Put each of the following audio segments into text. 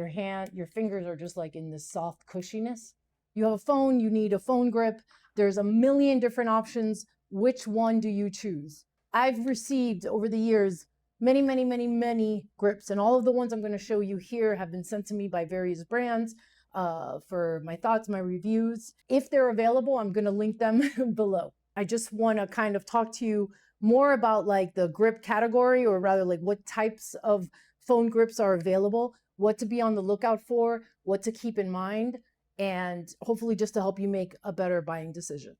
your fingers are just like in this soft cushiness. You have a phone, you need a phone grip. There's a million different options. Which one do you choose? I've received over the years many grips, and all of the ones I'm going to show you here have been sent to me by various brands for my thoughts, my reviews. If they're available, I'm going to link them below. I just want to kind of talk to you more about like the grip category, or rather like what types of phone grips are available, what to be on the lookout for, what to keep in mind, and hopefully just to help you make a better buying decision.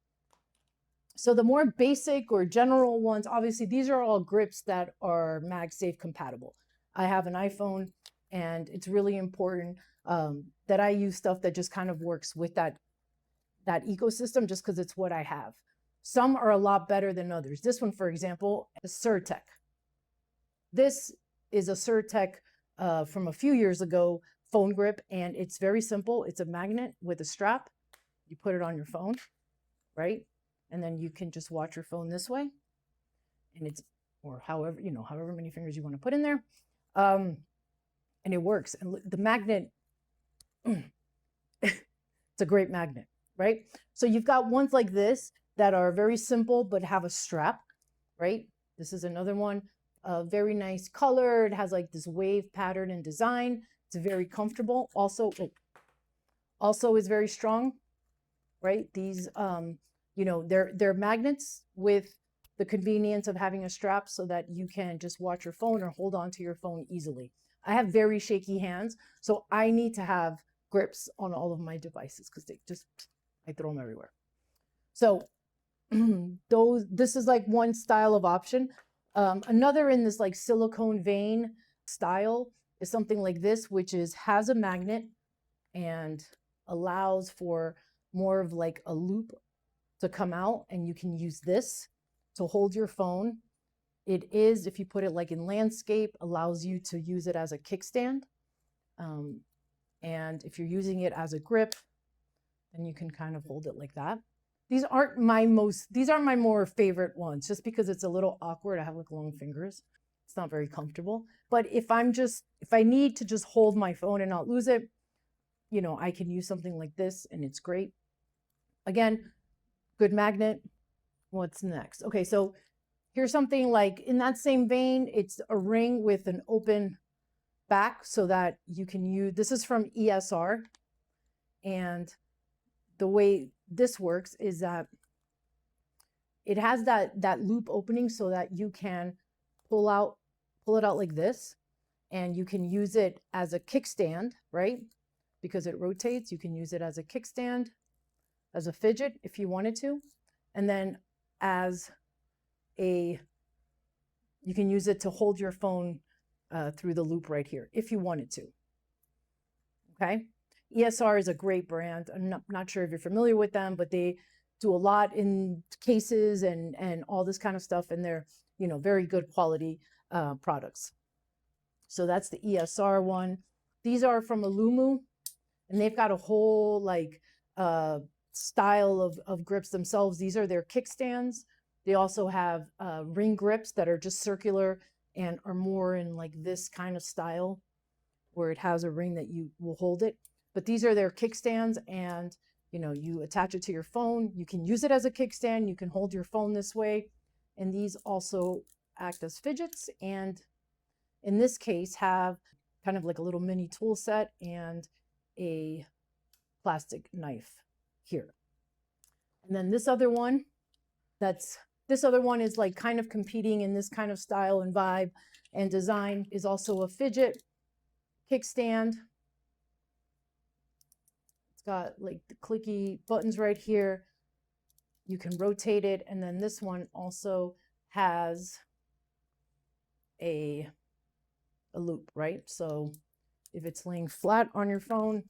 So the more basic or general ones, obviously these are all grips that are MagSafe compatible. I have an iPhone, and it's really important that I use stuff that just kind of works with that ecosystem, just because it's what I have. Some are a lot better than others. This one, for example, is Surtech. This is a Surtech from a few years ago phone grip, and it's very simple. It's a magnet with a strap. You put it on your phone, right? And then you can just watch your phone this way, and it's, or however, however many fingers you want to put in there. And it works. And the magnet, it's a great magnet, right? So you've got ones like this that are very simple but have a strap, right? This is another one, very nice color. It has like this wave pattern and design. It's very comfortable. Also is very strong, right? These, they're magnets with the convenience of having a strap so that you can just watch your phone or hold on to your phone easily. I have very shaky hands, so I need to have grips on all of my devices because I throw them everywhere. So this is like one style of option. Another in this like silicone vein style is something like this, which has a magnet and allows for more of like a loop to come out, and you can use this to hold your phone. It is, if you put it like in landscape, allows you to use it as a kickstand. And if you're using it as a grip, then you can kind of hold it like that. These aren't my more favorite ones, just because it's a little awkward. I have like long fingers. It's not very comfortable. But if I need to just hold my phone and not lose it, I can use something like this, and it's great. Again, good magnet. What's next? Okay, so here's something like in that same vein. It's a ring with an open back so that you can use, this is from ESR. And the way this works is that it has that loop opening so that you can pull it out like this, and you can use it as a kickstand, right? Because it rotates, you can use it as a kickstand, as a fidget if you wanted to. And then you can use it to hold your phone through the loop right here if you wanted to. Okay. ESR is a great brand. I'm not sure if you're familiar with them, but they do a lot in cases and all this kind of stuff, and they're very good quality products. So that's the ESR one. These are from Alumu, and they've got a whole like style of grips themselves. These are their kickstands. They also have ring grips that are just circular and are more in like this kind of style, where it has a ring that you will hold it. But these are their kickstands, and you attach it to your phone. You can use it as a kickstand. You can hold your phone this way. And these also act as fidgets, and in this case have kind of like a little mini tool set and a plastic knife here. And then this other one is like kind of competing in this kind of style and vibe and design, is also a fidget kickstand. It's got like the clicky buttons right here. You can rotate it. And then this one also has a loop, right? So if it's laying flat on your phone,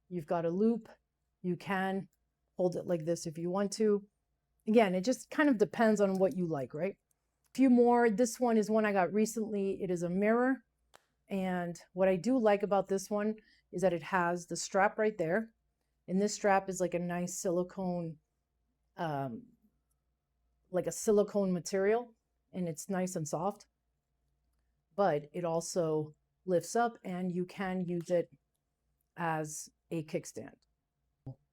you've got a loop. You can hold it like this if you want to. Again, it just kind of depends on what you like, right? A few more. This one is one I got recently. It is a mirror. And what I do like about this one is that it has the strap right there. And this strap is like a nice silicone, like a silicone material. And it's nice and soft. But it also lifts up, and you can use it as a kickstand,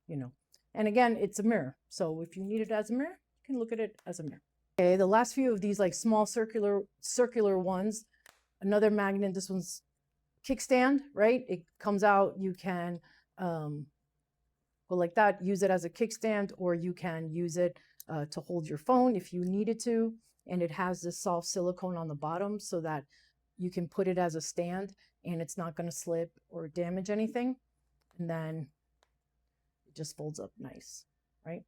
you know. And again, it's a mirror. So if you need it as a mirror, you can look at it as a mirror. Okay, the last few of these like small circular ones, another magnet, this one's kickstand, right? It comes out, you can go like that, use it as a kickstand, or you can use it to hold your phone if you needed to. And it has this soft silicone on the bottom so that you can put it as a stand and it's not going to slip or damage anything. And then it just folds up nice, right?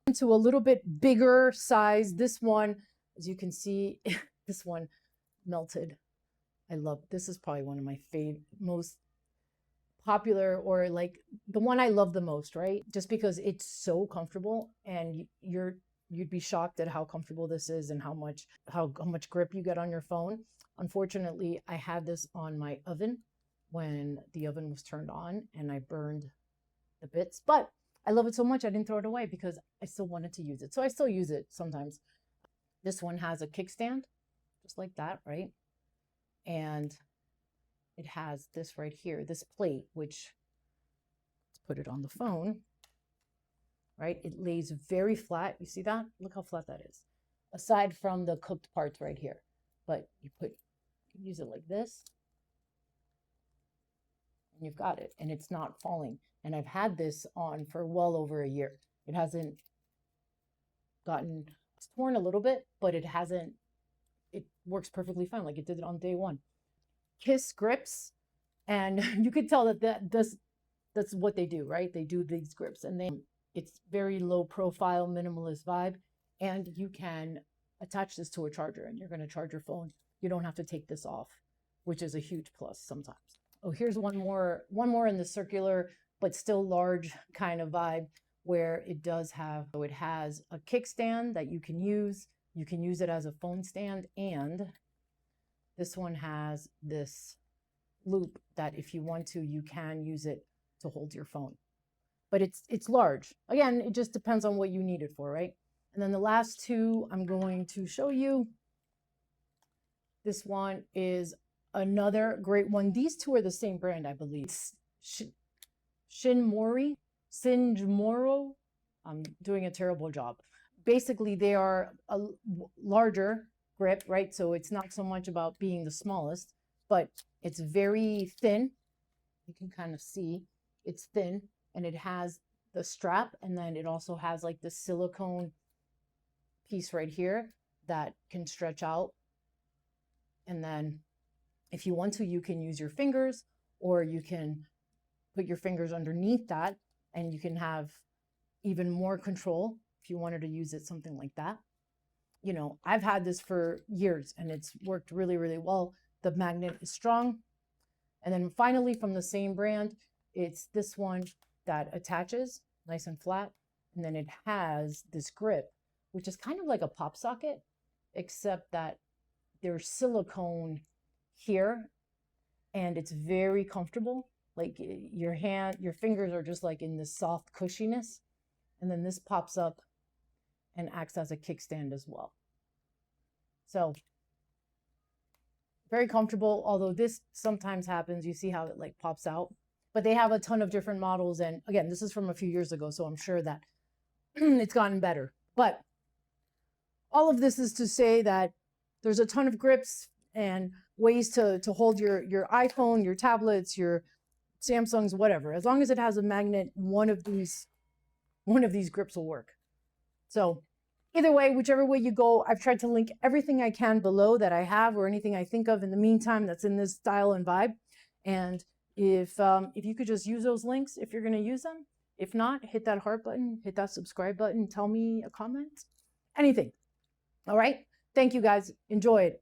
Into a little bit bigger size. This one, as you can see, this one melted. I love, this is probably one of my favorite, most popular, or like the one I love the most, right? Just because it's so comfortable, and you'd be shocked at how comfortable this is and how much grip you get on your phone. Unfortunately, I had this on my oven when the oven was turned on and I burned the bits, but I love it so much I didn't throw it away because I still wanted to use it. So I still use it sometimes. This one has a kickstand, just like that, right? And it has this right here, this plate, which, let's put it on the phone, right? It lays very flat. You see that? Look how flat that is. Aside from the cooked parts right here. But you can use it like this, and you've got it, and it's not falling. And I've had this on for well over a year. It hasn't gotten, it's torn a little bit, but it works perfectly fine, like it did it on day one. Kiss grips, and you could tell that's what they do, right? They do these grips, and it's very low profile, minimalist vibe, and you can attach this to a charger and you're going to charge your phone. You don't have to take this off, which is a huge plus sometimes. Oh, here's one more in the circular but still large kind of vibe, where it has a kickstand that you can use. You can use it as a phone stand, and this one has this loop that if you want to, you can use it to hold your phone. But it's large. Again, it just depends on what you need it for, right? And then the last two I'm going to show you. This one is another great one. These two are the same brand, I believe. It's Shinmori. I'm doing a terrible job. Basically, they are a larger grip, right? So it's not so much about being the smallest, but it's very thin. You can kind of see it's thin, and it has the strap, and then it also has like the silicone piece right here that can stretch out. And then if you want to, you can use your fingers, or you can put your fingers underneath that, and you can have even more control if you wanted to use it, something like that. You know, I've had this for years and it's worked really, really well. The magnet is strong. And then finally, from the same brand, it's this one that attaches nice and flat. And then it has this grip, which is kind of like a pop socket, except that there's silicone here and it's very comfortable. Like your fingers are just like in this soft cushiness. And then this pops up and acts as a kickstand as well. So very comfortable, although this sometimes happens. You see how it like pops out, but they have a ton of different models. And again, this is from a few years ago, so I'm sure that it's gotten better. But all of this is to say that there's a ton of grips and ways to hold your iPhone, your tablets, your Samsungs, whatever. As long as it has a magnet, one of these grips will work. So either way, whichever way you go, I've tried to link everything I can below that I have, or anything I think of in the meantime that's in this style and vibe. And if you could just use those links if you're going to use them. If not, hit that heart button, hit that subscribe button, tell me a comment, anything. All right. Thank you guys. Enjoy it.